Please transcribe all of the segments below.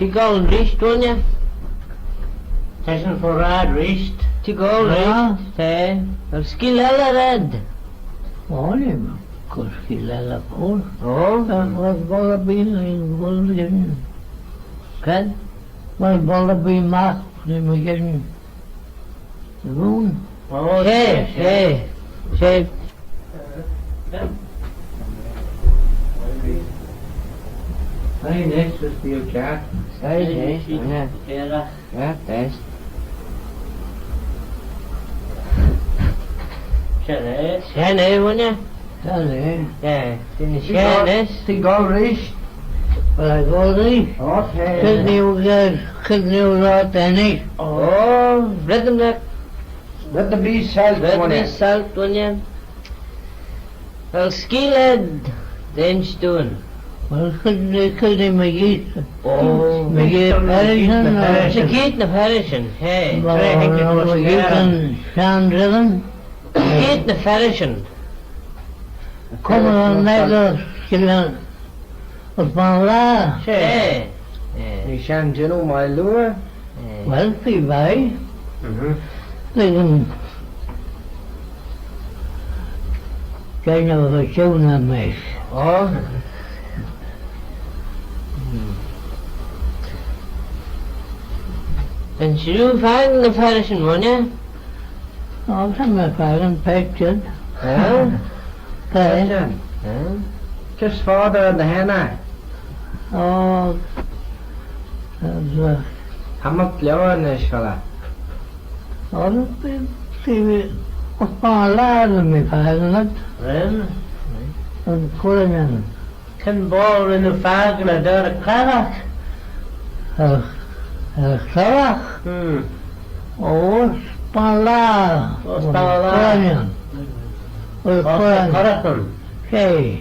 Tigol rist, won't you? Tessin for rad rist. Tigol rist, skill hella red. Olha, cosquilha por. Oh, Mas bola bem, bola bem. can? Mas bola bem mais, nem me querem. Bom, Oh, Hey. Hey, next is the chat. Hey, yeah. Yeah. Yeah, thanks. Shit, Shane, won't you? sabe? Yeah, Shane. Tigol rist. Para gol Okay. que new lot any. Oh, rhythm that. Let the bee salt Red me salt, won't you? Well, skill head, then stone. Well, could they make it? Oh, Make it Harrison it's a or gate in Harrison, hey. make it Sean Dillon? Gate in Harrison. Come on, nigga, skillan. Upon that. Hey. Nishan Jenu, my lure. Well, see, bye. They can kind of a tuna mess. Oh. And you find the Harrison, won't you? Oh, some of them pictured. Huh? Okay. Huh? Just father and the henna. Oh, that's How much lower in this fella? all see, upon lad of me, Pilot, Well, and putting in. can ball in the fag and a dirt crack. Sarah, oh, upon lad. Oh, upon lad. We're putting, Correct. okay,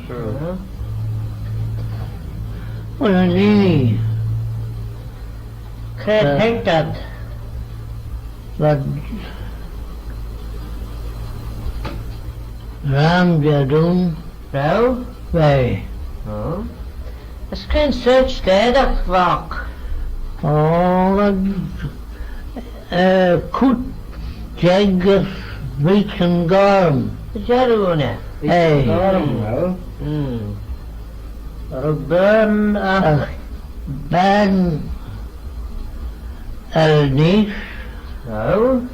what a lily, Can't think that. but Ram Jadum, No? way. Oh. I can search there, that rock. Oh, Kut Jagus Beacon Gorm. The Jaruna. Hey. Well, Rubben, Ban Elnis. No?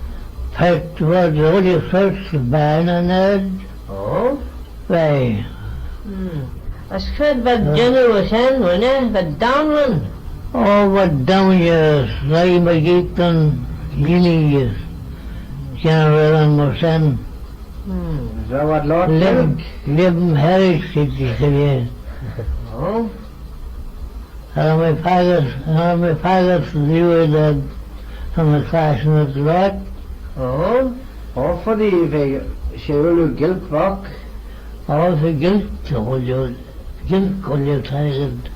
Pet was only first ban and Ed. Oh? Way. I said that general hand, won't you? That down one. Oh, what down years, Ray McGeeton, Guinea years. General and Mosen. is that what Lord Live Harris City, yes. Oh? And my father's knew that from the fashion of the lot. Oh? Oh, for the Shirulu Gilk rock. All the guilt told you, guilt called you tired.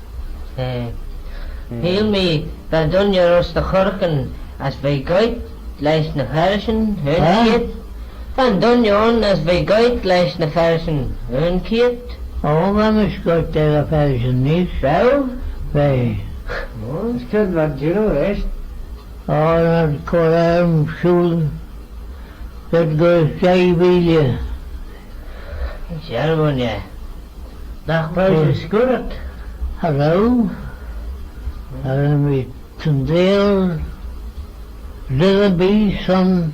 Heal me, that done your us the Hurricane as we guide, lies na Harrison, Huh? kid. Van done your own as we guide, lies na Harrison, kid. Oh, Mama's got their fashion niece. Row? Way. Oh, it's good, but you know, rest. All that Koran school that goes Jaibilia. Ceremony. That place is good. Hello. And we Tundale, Little Bee, some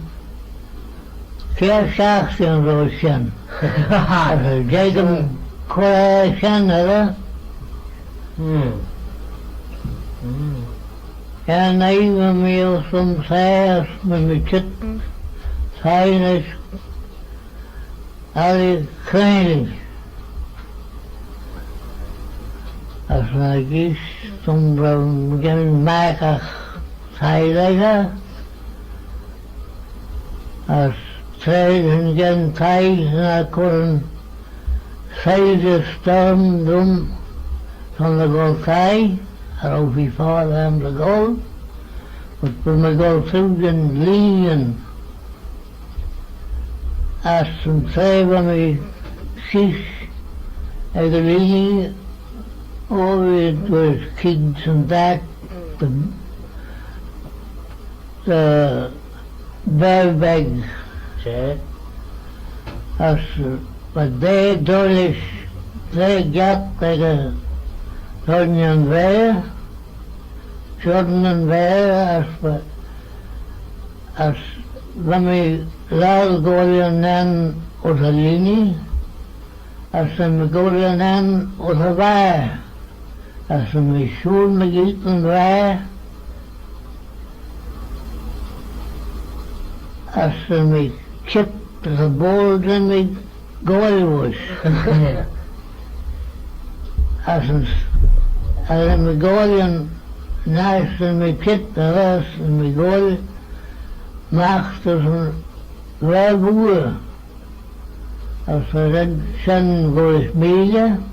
Fair Sharks in Roshan. Jacob Koran, and I even meal some size when we took sinus Ali Crane. As I guess some getting back a side later. As trade and getting tight and I couldn't say the storm room from the gold side. I don't before them the gold. But when we go through and lean and ask them say when we cease at the leaning, oh, it was kids and that, the Berbeg Sé. as wat they dolish they gat like Jordan Bear as when laal Golian nan Osalini as we Golian nan Osavai as we shul megit and vai as we chip the board and we Gollywood as we Golian nice and we chip the rest and we Gol maakte van wij boeren. Als we dat zijn voor het midden.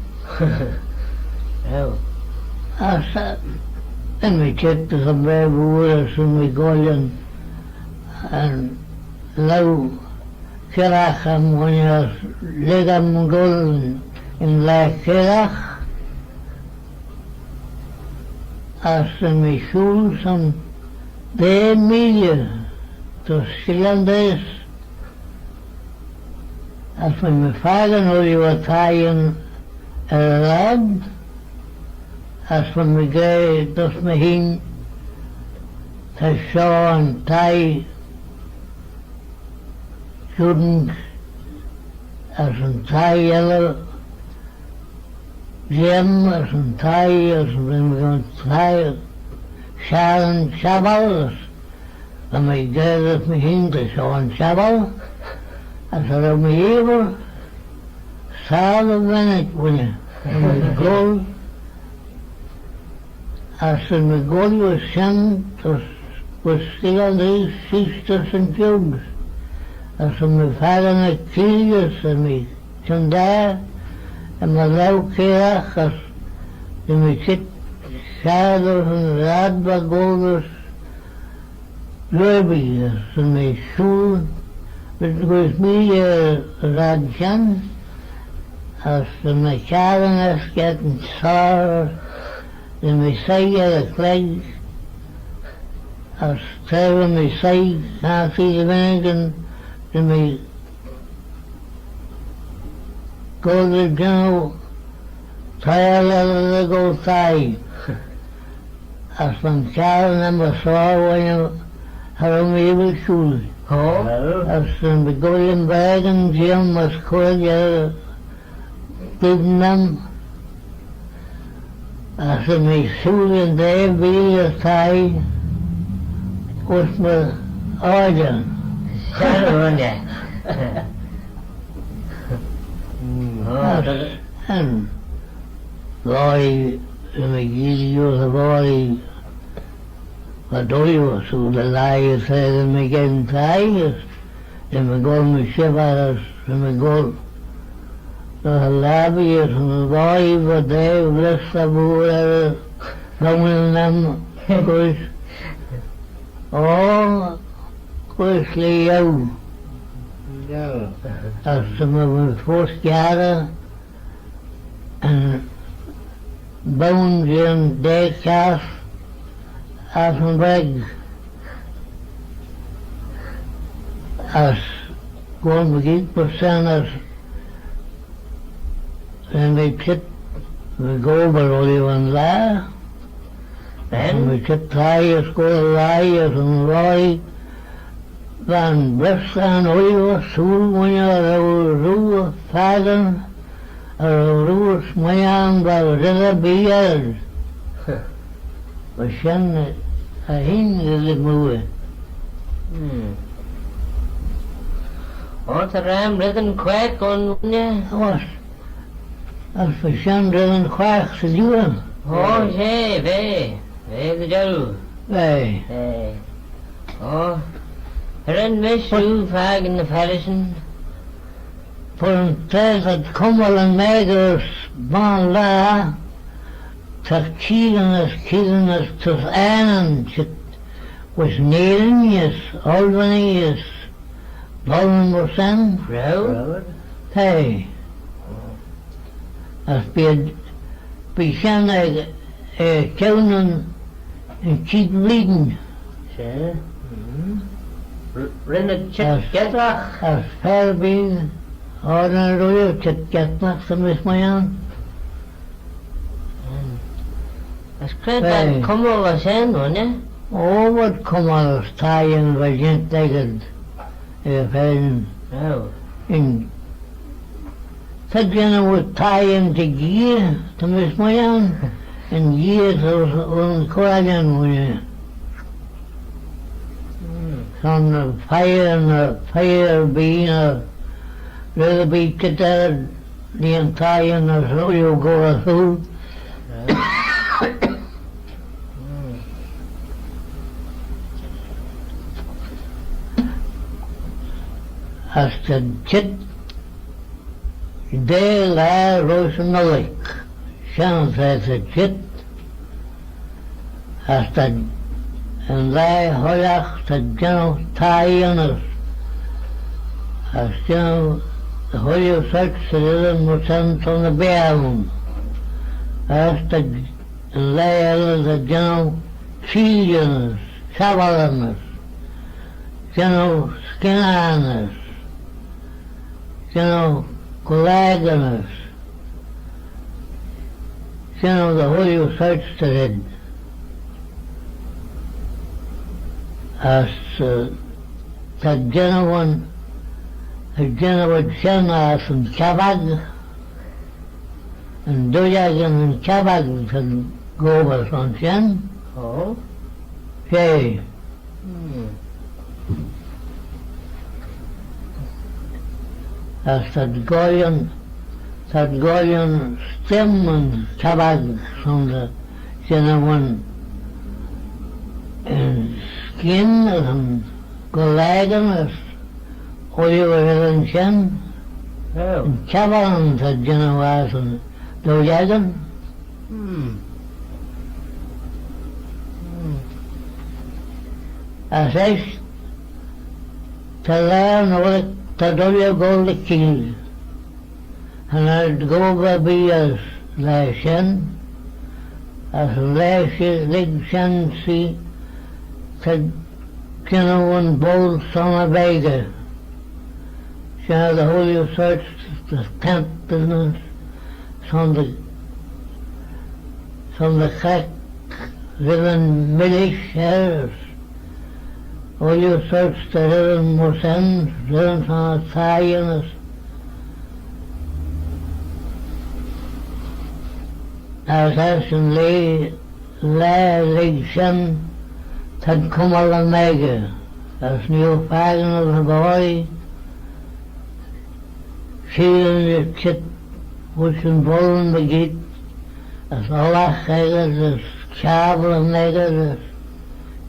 Oh. Als en we chipten van wij boeren toen we gooien. En lauw graag hem wanneer liggen gooien in laag graag. Als we school zijn de midden. Dos Finlandês, als we me vragen hoe je wat taaien land, als we me gaan, dat me heen, te schauen, taai, zoeken, als een taai jelle, zem, als een taai, als we gaan taai, schalen, schabals. Dan me gaat het me heen te zo'n schabal. Als er me hier samen ben ik winnen. En me goal. Als er me goal was zijn, was stil de sisters en jongens. Als er me vader met kriegers en me zijn daar. En me lauw keer als me zit schaders en raadbagolers. Leubigers en mijn school, het was meer radjan, als de mecharen getting saar, de messiah de kleg, als twee messiah gaan vier wenigen, de me golden general, twee go thai, als van mecharen en messiah wanneer Harom even school. Oh. Als een begonnen wagen, Jim was kwijt, nam. Als een me school in de weer zei, was me orden. Självande. En var i, me gidio var i, wat doe je zo de laaien zeiden me geen tijgers. En me goal me shivaras, en me goal de labiers en de waai wat hij blesta boeren, dan nam koos. Oh, koos jou. Ja. Als ze me vorig jaren en bouwen ze een dijkhaas af en weg. Als gewoon begint persoon als en we zit we goberolie van daar en we zit draaien schoolrijers en wij van best aan oeien zoel wanneer roer vader roer smayan waar redder bier we zijn heen de moe. Wat er ruim redden kwijt kon je? Was als we zijn redden kwijt te doen. Oh, zee, wee de jou. Wij. Oh, ren mis u vaak in de versen. Voor een tijd dat kommel en meigers van la ter kiedenis tot einen was Nederlands, Albaniërs, Ballenborsen. Vrouw? Hey. Als bij zijn keunen and keep bleeding. Sé. Rinne chit getrach. As fair being, ordinary royal chit getnach the Miss Mayan. As cred that cumro was hen, wonne? Oh, what come on us tying by gent legged, if Oh. in Sajjana would tie him to gear to Miss Mayan, and gear to Korajan when you on the fire and the fire being a little bit there, the entire and the so you go through. As the chit they lie rose in the lake. Shannon says the chit as the and lie hoyach the general tie on us. As general the holy search the little was sent on the bear. As the and lie the general cheese on us, shovel on us, general skin on us. Collagenous. The Holy Search said, as the genuine Shenas and Chabag, and Doyagan and Chabag said, go over from Shen. Oh. Hey. As that Goyan stem and tabag from the genuine and skin and collagenous oil and shen Oh. and chaban that genuine and doyagan. As I to learn what Tadolia go the king, and I'd go be as Lashen, as Lig Shen see, said, one bold son of Vega. She had the Holy Search, the tent business, from the crack, living millish hairs. Holy Search the living Mosen, living from a science. As Ashen Lig Shen, had come all the mega, as new fagon of the boy, she and the chit, which involved the gate, as Allah Haggard, as Chabal and Haggard, as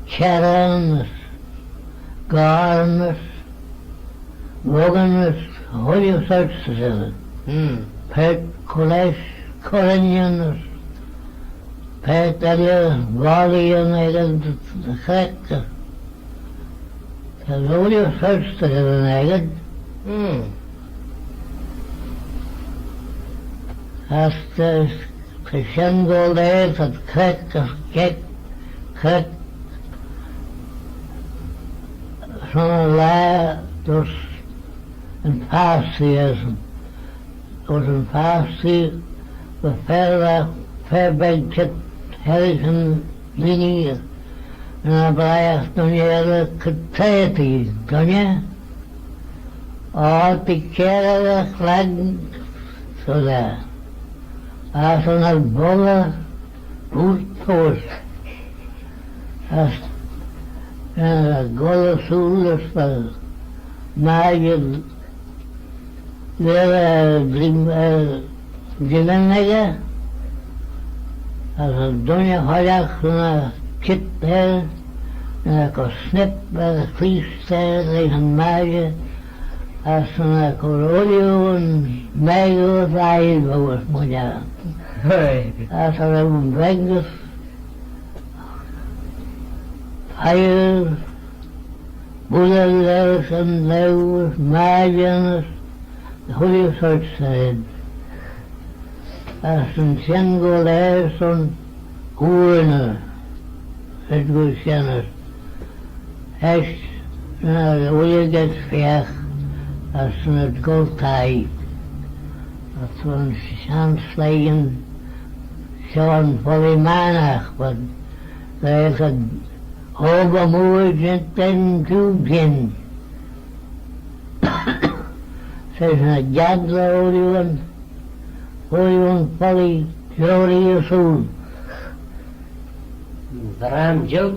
Charan, as Garnus, Woganus, Holy Search together. Pet Kolesh, Corinianus, Pet Elia, Guardian, the Cracker. The Holy Search together, Haggard. As the Christian gold eggs at crack, from a lie, those in Farsi, those in Farsi, the fair big kit, Harrison, Lini, and I buy don't you ever could say it to you, don't you? Or take care of the flag, so that. As on a bola, boot toes. As gola sulas for Magid, there Gilanega, as a Donya Hoyak from a kit there, and I could snip by the crease there, they can Magid, as on a Corolio and Mago Raiva was Moja. As a Vegas, fire, Buddha and Lewis, Magianus, the Holy Search said, as in Shengo Lares on Urina, het goed kennis. Hij naar de olie gaat weg, als ze het goed hij. Dat we een aansleggen, zo'n polymanig, want daar is een overmoeid en toegin. Ze is een jadle olieën poly, jori zoon. Waarom jilt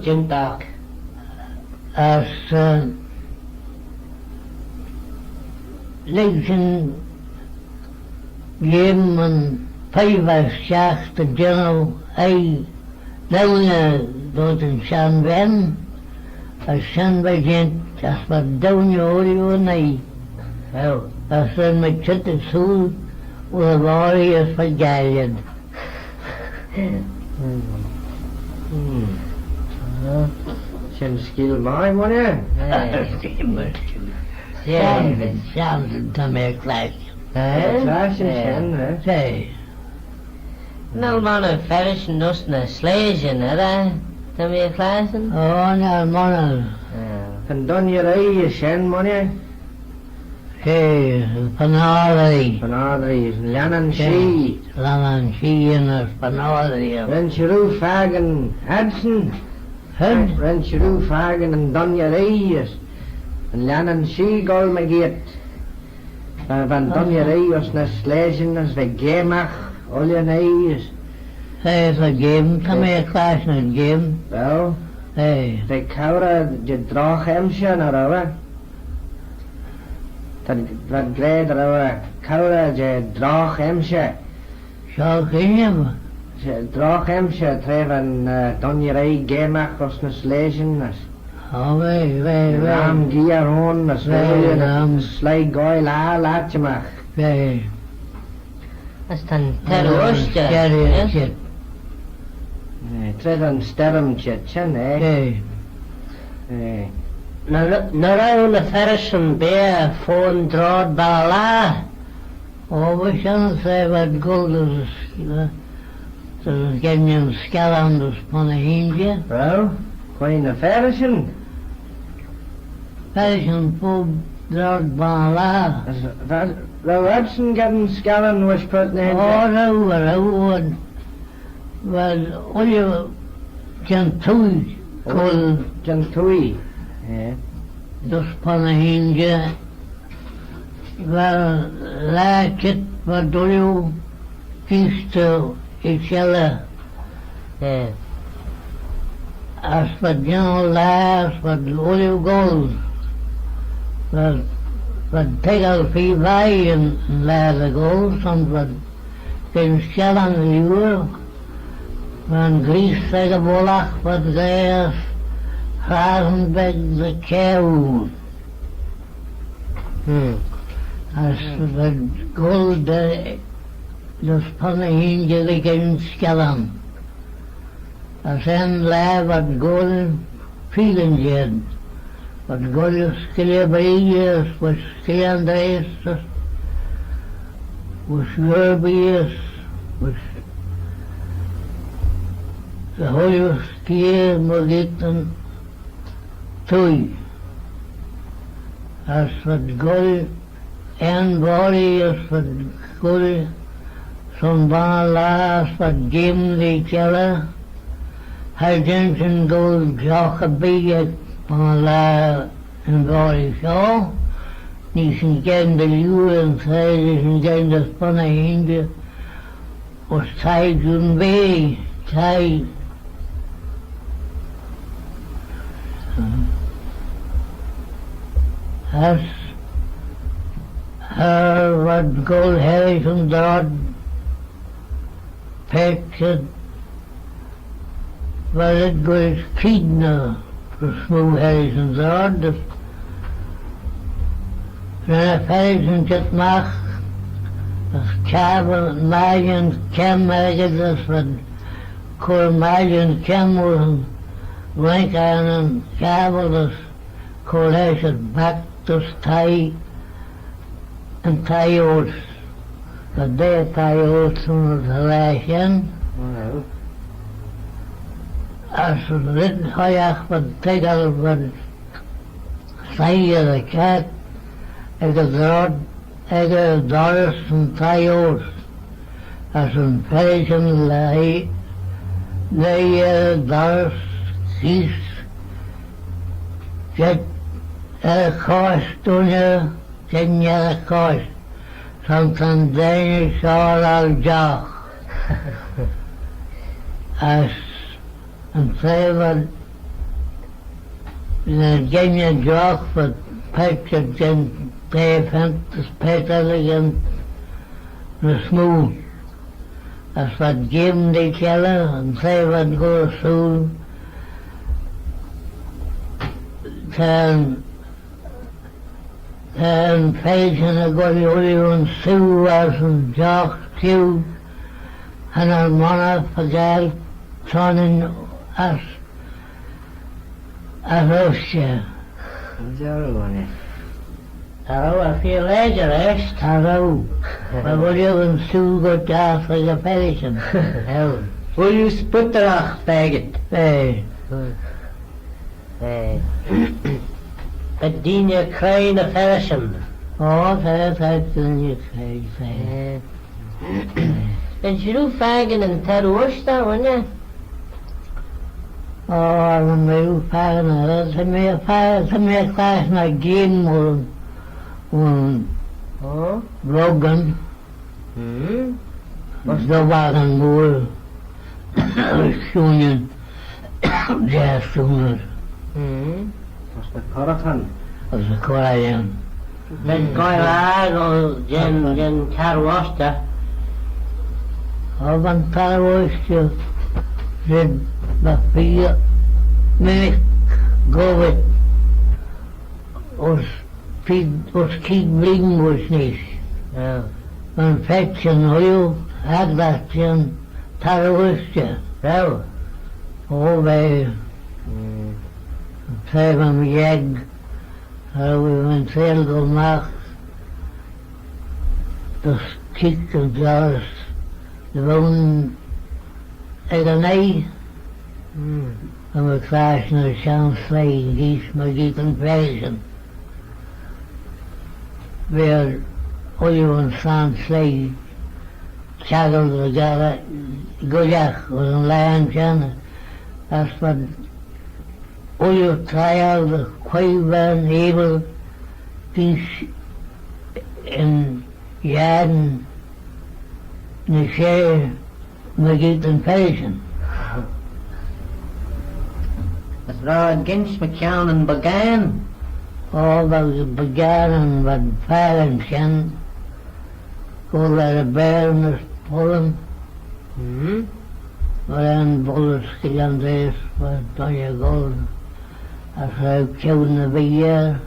je tak? Als lezen geven een 65 general hij down door een shan ben als shan bij gent als wat down je hoor nee Oh. als dan met zitten zo hoe waar je vergeten Zijn skill mij, meneer. Samen daarmee gelijk. Klaasje zijn, hè. Zij. Nou man een vers nos naar slezen, hè? Dan weer glazen? Oh, nou mannen. Van donjerij zijn, meneer. Zij, panadri. Van Adrie is Lennon Shee. Langen zien als panadri. Rensjeroe Vagen Hudson. Hun? Rensjeroe Vagen en donjerij is. En Lennon Shee gol me geet. Van donjerij is naar slezen als we gemach. Olje nee is. Zij is een game, daarmee klaas een game. Wel, Hey, de koude je draag hemsje naar over. Dat wat glijdt er over. Koude je draag hemsje. zo kun je me. Je draag hemsje treffen donjerij gemach als naar slezen. Oh, wij. Raam gier hoon als Nee, we raam. slijk gooi laat je mag. Wij. Dat is dan terroristje. Terroristje. Nee, treffen stermtje, nee. Hey. Nee. Naar een versen beer voor een draad bala. Oh, we kunnen zeggen wat gold is. Dat is geen een schel aan de spannendje. Wel, kon je naar versen? Dat is een poep draad bala. Wel Hudson gaat een skallen was put neer. Oh, wat je kan toe. Kol, Jan Tui. Ja. de spannendje. Wel, laat het wat door je kiest ikzelf. Ja. Als wat jou laat, wat olie gold. Wat tegel voor wij en laat gold, soms wat geen schel aan de uur. Van Gries tegen Bolach, wat zij Grazenbeck de Keuw. Als wat gold de spannen heen liggen schellen. Als een laat wat gold vielen zit. Wat gold skelebriërs, wat skeandrees, wat schurbiërs, wat de hoge skier moet eten toe. Als wat gold en body is wat gold, zo'n laas wat gem die kellen. Hij denkt een gold zaken bij van la en body zo. Niet zijn geen de luur en zij is een geen de spannen heen. Of zij doen bij, zij. Als wat gold Harrison dat pekte wat het gold kidna voor smooth Harrison dat dan Harrison het mag als kabel maaien kenmerken dat wat koor maaien kenmerken lenken aan een kabel dat collega's het bak dus thai en thai-oors. Dat deed thai-oors toen het gelijken. as rid hoiach wat tegal wat saie de cat ag a drod ag a doris an taios as an perishan lei doris sis jet cost dunne jen cost something Danish all al jach as an favored in Genya jock for picture gen pavement pet elegant the smooth as what Jim de Keller and favored go soon can face in a good and Sue as and jock Sue and our mother for girl son in us Russia. Hello, I feel later, rest. Hello. But will you and Sue go down for the pension? Hello. Will you split the rock, faggot? Hey. But dien je krijgen een versen. Oh, dat kun je krijgen. En je doet vagen en terroristen, hoor je? Oh, dan moet je vagen. Dat is meer krijgen naar Game Oh? Logan. Dat waren mooi. Schoenen. Jazzschoenen. Was de Koratan. Dat is een Korean. Met Goilaar, gen terroristen. Of een terroristje. Zit met vier. Minik go with. Ons kiek bling was niet. Ja. Een vection heel. Had dat een terroristje. Wel. Oh, wij. Zij van mijn jeg. We zijn veel gemaakt. Dus kiek en zelfs. De wonen. En nee. En we krijgen een chance vlees. Gies maar giet een prijzen. Weer. Olie en staan vlees. Chagel de gara. Gojach. Was een lijn kennen. Dat is wat. Olie trial de kwijven hebel. Kies. En jaren. Ne share. Maar giet een prijzen. Het was gens McCown en began. All those began and what parents can go let a bear in the pollen, but then bullets on this, but don't you go? That's how children of a year.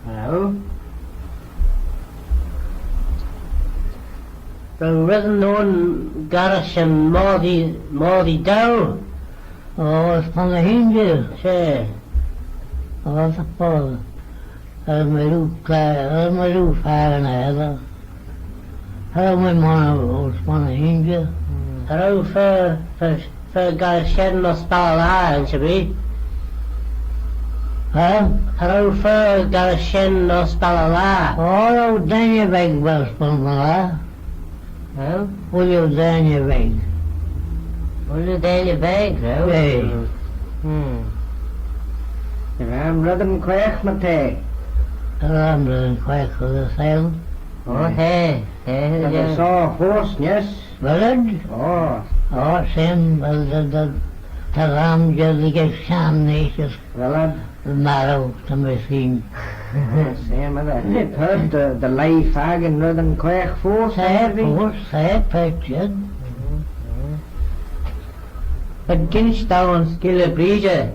Well. The rhythm known Garrison Maudie Dow. Oh, it's from the hinges. Say. Oh, that's a fall. My roof fire and Hello, my mother was from the hinges. Hello, for Garrison no spell iron, should be. Huh? Hello, for Garrison no spell iron. Oh, then you beg bells from the law. Well, Will you then you beg? will you then your bag, no? Hey. I'm Rhythm Quack Mate. I'm doing quite for the sale. Oh, hey. I Hey, saw a horse, yes. Village? Oh, Oh, Sam, the Ram just get Sam Nations, well, the marrow to my scene. same as that. I've heard the live fag and Rhythm Quack force. Say, picture. But Ginstown skille brige.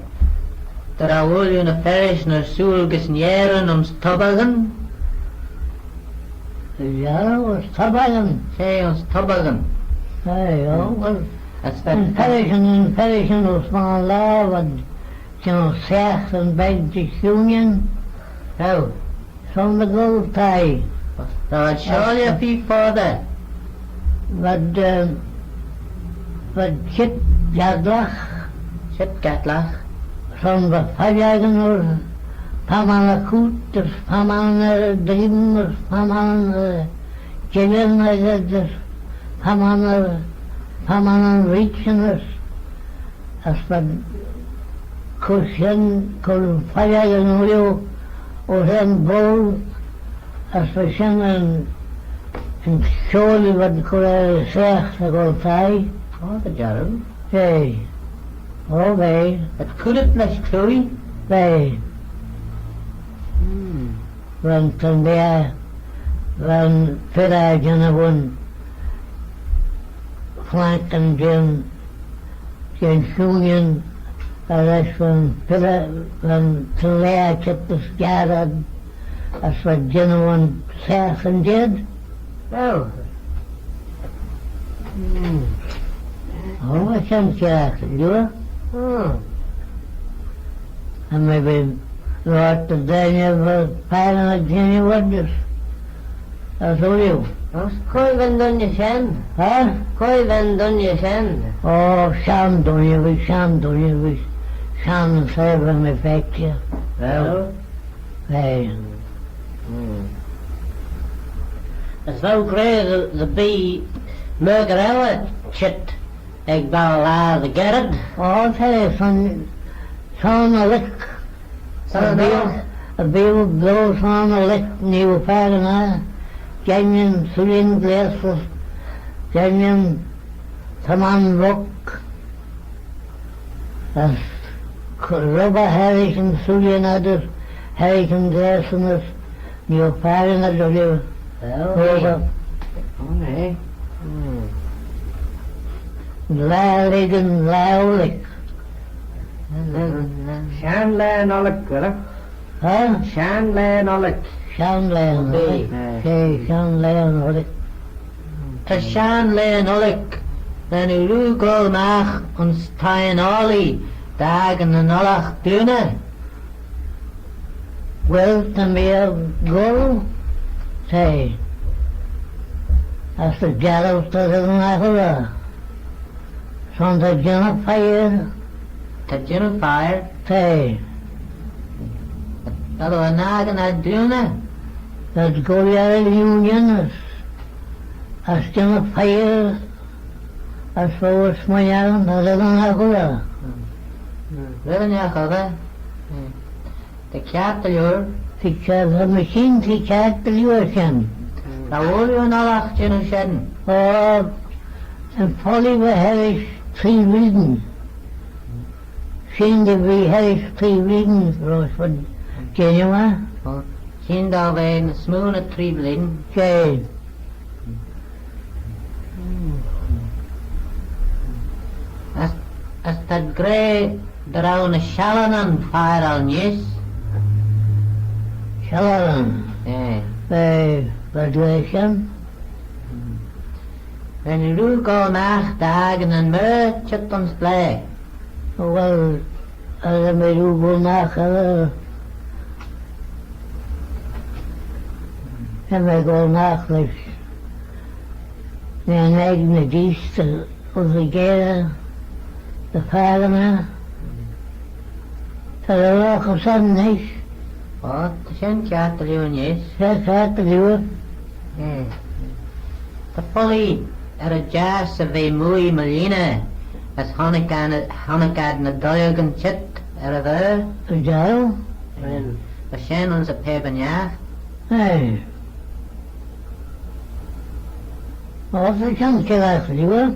Der a wol in a parish na sul ges njeren tobbagen. Ja, was Tabagan. Say ons tobbagen. Hey, oh, well, That's in Perishing was my love and, Seth and begged the union How? from the gold tie. Now I'd show you a few further. But Kit Jadlach, Shit gatlach. Son de fajagen or pamana koeters, pamana dreamers, pamana gelernagers, pamana reacheners. As wat kusjen kon fajagen ojo or hen bol as we zingen in school wat kon zegt dat zei. Oh, the Jarum. Hey. Oh, nee. It could it less Chloe. Nee. Want toen van verder gaan flanken geen schoenen, dat is van verder van te leren het jaren als we gaan zeggen dit. Well. Oh, ik kan krijgen, joh. En maybe Lord the Daniel was pilot Jenny Wonders. That's all you. Koi van donje zijn. Huh? Koi van donje zijn. Oh, Sam don't you wish. Sam seven me factje. Well. Hey. As though Grey the bee Murgarella chit. Ik ben laat de Gerard. Oh, hey, son a lick. A bill blows on a lick, nieuwe pagina. Genjen, Sulin glasses. Genjen, Taman rock. As rubber herriken, Sulin others, herriken glasses. Nieuwe pagina, do you? Well. Oh nee. Liggen, lauwelijk. Sjaan lijn allik, hè? Huh? Sjaan lijn allik. Shanlane, Nee. okay, Shanlane, hoor. Te Shan Lane Ullik. Dan u go nach ons Tain Ollie. Dagen en allach dune. Wel, te meer go, say. Als de gallows te doen naar zonder genfire, Te Jennifer. say. Dat we nagen naar dune. Dat go je unions. Als genfire, als we smoyaren, dat is dan naar Willen ja gade. De kaarteljoer. ik heb de machine, die kijkt de luurken. Dat hoor je een allach Jennifer. Oh, en Polly we hebben 3 wilden. Zien we hebben 3 wilden, Roos van Genua. Zien dat wij een smoene triebelin. Kijk, As dat grey draune schallen aan fire al nis. Shalaran, bij graduation. En u go nach dagen en merchant ons blij. Wel, als we met u gaan maken. En wij gaan maken. Mijn eigen dienst, onze keren, de varen. Dat er ook op z'n is. Wat, zijn kaarteljoer nis. Dat gaat er door. De folly er jas of een mooie marine. As Hanukkah na duigen chit er daar. Zo? En we zijn onze pebenjaar. Nee. Wat ik kan krijgen, hoor.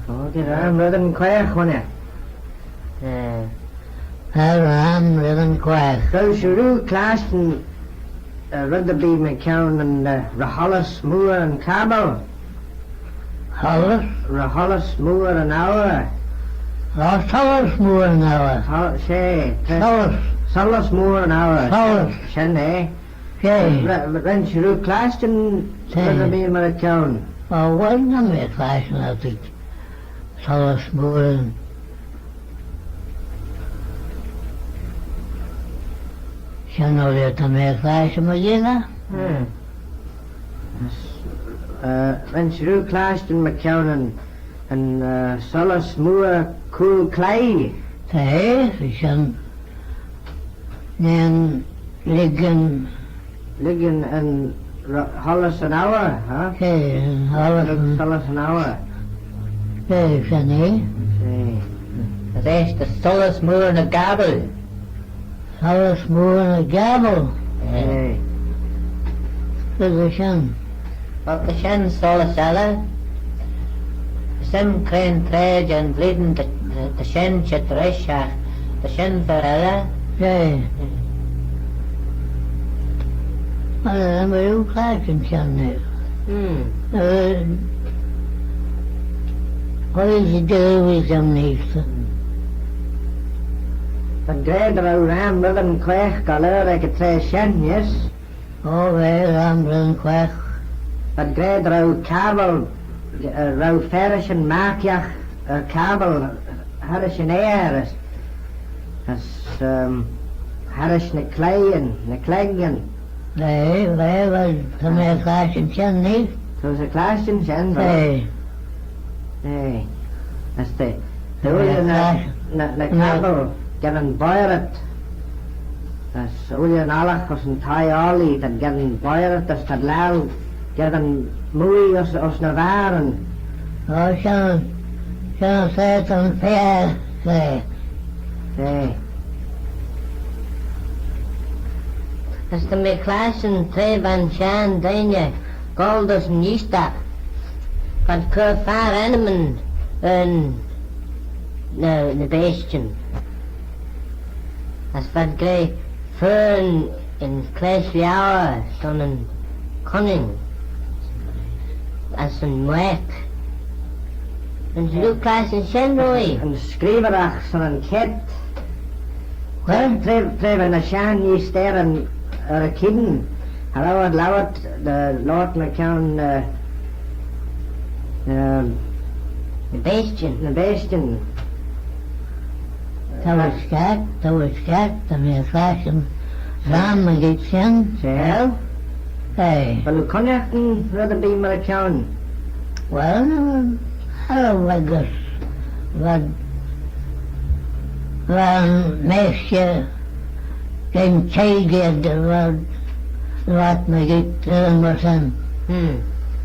Oh, die raam redden kwijt gewoon, hè? Her aan willen kwijt. Dus je klassen Rugby McCown en Rahallis, Moore en Cabell. Alles? Rahallis, Moore en Auer. Alles moer nou. Say, Alles. Sallas, Moore en Auer. Alles. Shen, eh? Kijk. Ren je klassen Rugby McCown. Maar wat dan meer krijgen dat ik alles moeren. Sian o le ta me clais ma gina. When Shrew clashed in McKeown and Solas Moor Cool Clay. Te, sian nen liggen Liggin and Hollis an hour, huh? ke halas Hollis an hour. te sian e. Say, Dat is de Solis Moor na Gabel. Halas moer na gabel. say. Te sian. Wat de Shen Solis alle. Sim Crane Trade en Bliden de Shen Chetreshach. De Shen Verelle. Te. Maar dan ben je ook clais in sian ne. Wat is het deel am neefste? But great about Ram Riven Quech Galur like a tray shen, yes? O we ramblen kwech. But great about Cabal, about Ferish and Markiach, Cabal, Harish and Air, as Harish na Clay and na Cleggan. Nee, wij was van mij clais in sian neef. So it's a class in Shen, but Te. hey, that's the way na Cabal, getting boired. That's Ulian Alach was in Tai Ollie, that getting boired, that's that loud, getting Mui os Navaren. O sian sêt an fair te. Hey. As de me klassen twee van Sjaan Danje, Golders Nista, van keur vaar enemen de beestjen. As van grey fern in Kleesjouwer, zo'n een koning, as een mwek. En ze doet klassen Sjenrooi. En Skriverach van een ket. Treven na Shan ye steren a kidden. Hallo lawat de Lord McCown De beestjen. de beesten. Dat was gek, dat mij clais in samen gaat sian. Wel, Te. wel konjachten willen bij McCown. Wel, hallo wat een meisje geen tegen wat me gaat was een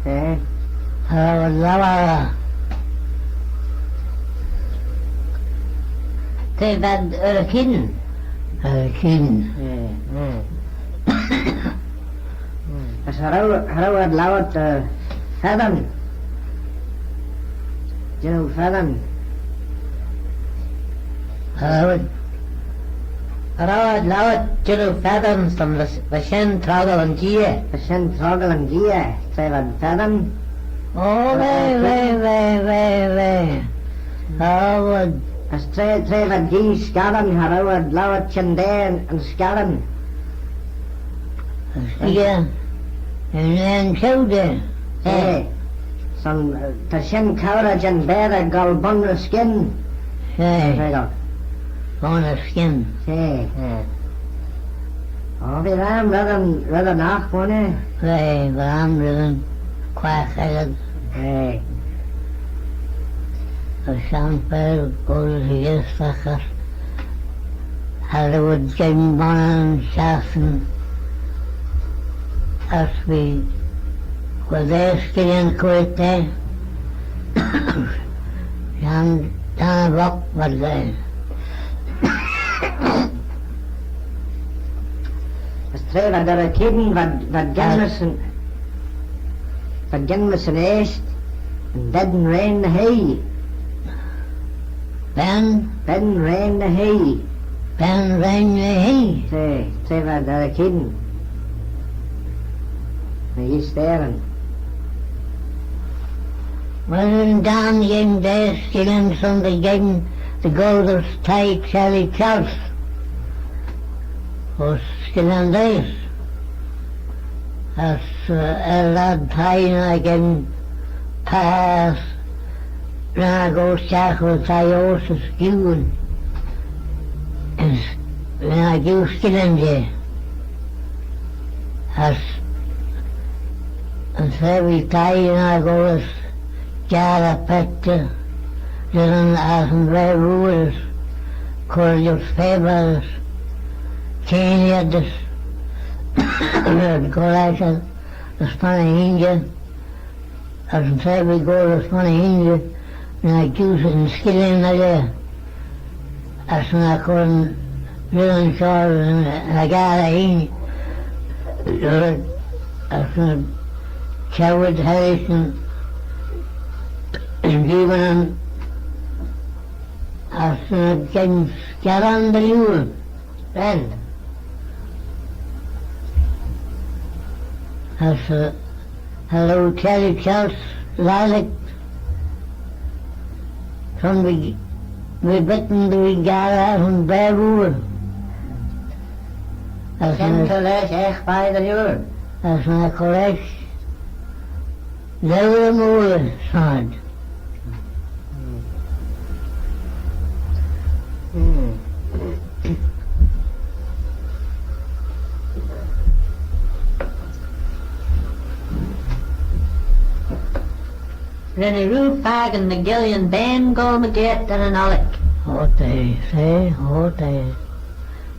Hey, hallo lawa. Twee van kinderen. Kind. as hallo lawat Fathom. Joe Fathom. Hallo Rawad lawad Jiru Fathom som de Shen Tragal en Gie. The Shen Troggle and Gia. Treven Fathom. oh we hallo As Treven Gia Scalan. Hallo lawat Chendain and Scalan. ja en zoude. Hey, some the Shen courage and bear a galbunra skin. Hey, Rego. on a skin. Hey. Oh, we ram rather nach one. Hey, veranderen kwaagheid. Hey. A sample goes yesterday. Hollywood Jim Bonham Sassen. As we were there skiing quickly. Jan Rock was there. As Trevor there a kidden vad Genmerson east and bedden rain the hay. Bedden rain the hay. Ben Rain Hay. Say, Trevor there a kidden. He's staring. When down game there skiing Sunday game the Golders tight Charlie Charles. Was skiing days. As a lad time again pass. Na go shackle Tyosis Gillen. And when I do skiing there. as an sefyll dau yna golas jar a pette dyn as yn ferwys cwrliwr ffefars ceiniadys golas yspan y hinge as yn sefyll golas yspan y hinge na giws yn sgilyn na le as yna cwrn rydyn sior na gar a hin as yna cewyd herys yn gifan yn as yna gen garan dy liwr Ren. as hello Terry Charles Lalek van we bitten de gara van Berwoer as Ken een college echt bij de uur. as een college Leeuwen molen side Ren y rŵ bag yn y gillion ben gol my get yn yn olig. hote say hote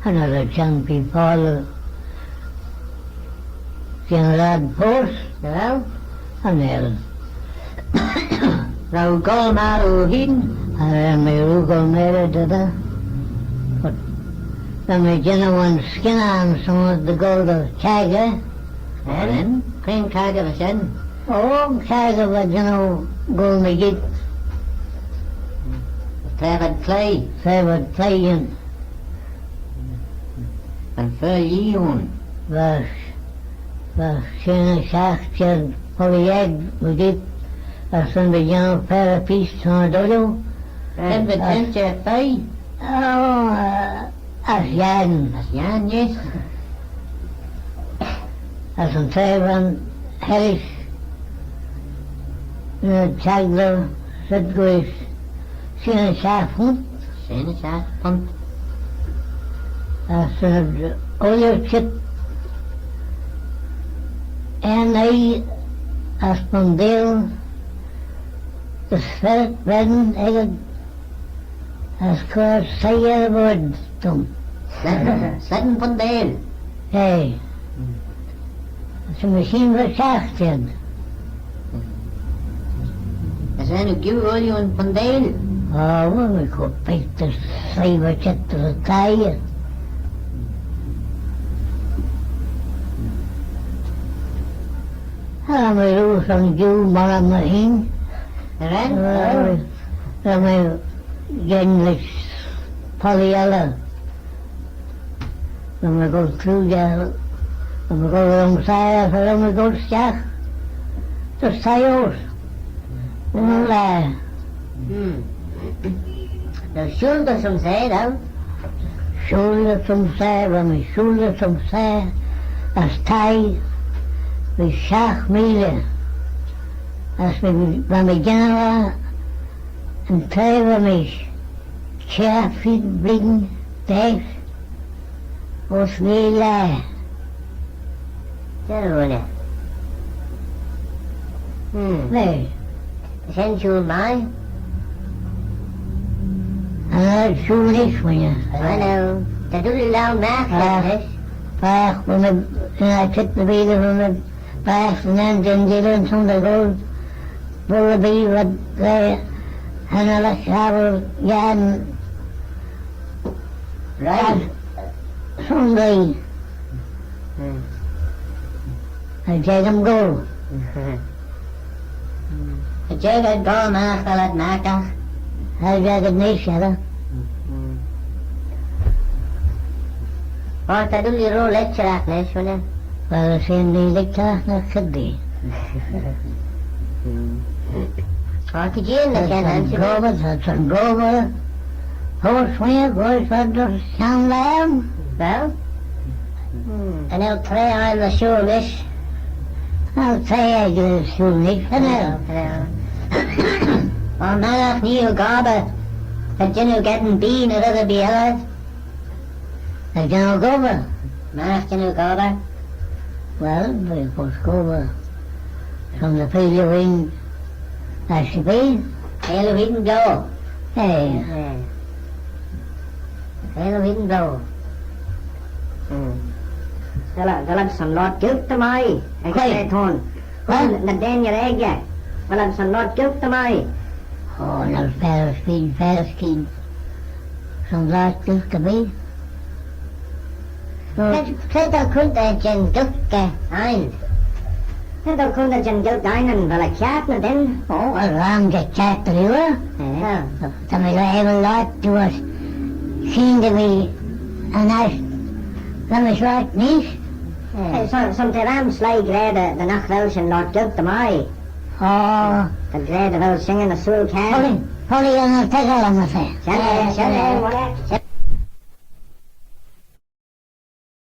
another chunky father General Post Wel, and el rhaw gol mar o hyn. and me rugo mere dada but then me one skin on some of the gold of Chaga Ren, clean cag of a sen. oh Chaga was gold me get Trefyd clay. favorite playing Yn ffyr iwn. was sin seachtar polyeg we get as in the pair of piece on dodo Ren fy tentio ffy. oh as yan As yan, yes. as yn trefan Harris Chagler Sydgwys sin seach hwnt Sen y siat pont. as olyr chit en ei as pandeel de sferret brenn eged as kvar seier woord tom Sedden pont deel. hey as een misschien verzachtjen As en u giw olie yn pont deel. oh wel ik hoop beter schrijven chetter tijden en mijn roos aan giw maar aan me heen Ren, dan mijn genlis polyella dan mijn gold truja dan mijn gold omsaia dan mijn gold stjach dus saioos la de schulden som zei dan. Schulden som zij, waar mijn schulden som zij, als tij, we schach miele. Als we waar mijn genera, en tij waar mijn scherfie blinken, tijd, was miele. Daar hoor je. Nee, Sen schul mij. en dat schul niks van je. Hallo. Dat doe je nou maak. Vaak, van mijn, en ik zit te weten van mijn paas en dan delen zonder gold. Willen bij wat wij, en alles hebben, ja, en Right. zonder. En jij hem go. Het jij gaat gol maak wel het maken. Hij zei het niet zeggen. Want dat doe je rol letje raak, nee, zo ne. Maar we zijn die lichaam nog gedaan. Want ik je niet ken, Dat is een gober. Hoos van je, gooi van de schaamlaam. Wel? En heel twee aan de school is. Nou, zei hij de school niet van hem. Want mij af nieuw gaben. Dat je nu getten bien of other be Dat je nog gober. Maak je nu gaben. Well, they was over from the Pelerin as she be. Hele witten blå. Hey, Hele witten blå. Wel had zijn lot gilt te mij. Ik zei toen. Dat deed je eigen. Wel had zijn lot gilt te mij. oh, no Fairskeen. Some last just to be. Peter kunde jen dukke ein. En dan kon dat je een gilt einen, wel ik gaat naar den. Oh, around the chat to you. Ja. Some of you have a lot to us. Seem to be a nice, nice like niece. Som til dem slei greide de nacht wel zijn lot gilt te mij. Oh, Dat greide wel zingen de soel kan. Polly, and I'll take all of my things. Sjelle, sjelle,